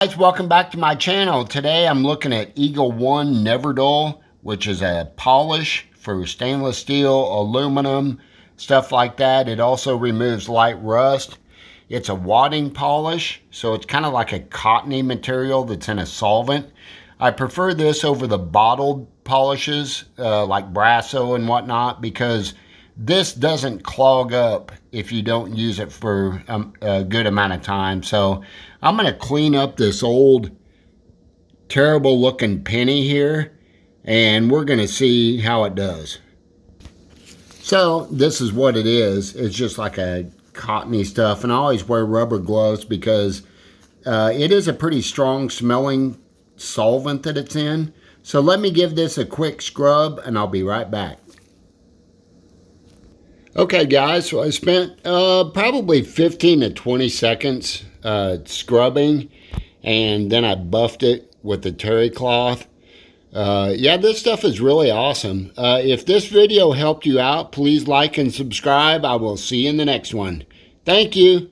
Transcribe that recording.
Guys, welcome back to my channel. Today I'm looking at Eagle One Nevr-Dull, which is a polish for stainless steel, aluminum, stuff like that. It also removes light rust. It's a wadding polish, so it's kind of like a cottony material that's in a solvent. I prefer this over the bottled polishes like Brasso and whatnot, because this doesn't clog up if you don't use it for a good amount of time. So I'm going to clean up this old terrible looking penny here, and we're going to see how it does. So this is what it is. It's just like a cottony stuff, and I always wear rubber gloves because it is a pretty strong smelling solvent that it's in. So let me give this a quick scrub and I'll be right back. Okay guys, so I spent probably 15 to 20 seconds scrubbing, and then I buffed it with the terry cloth. Yeah, this stuff is really awesome. If this video helped you out, please like and subscribe. I will see you in the next one. Thank you.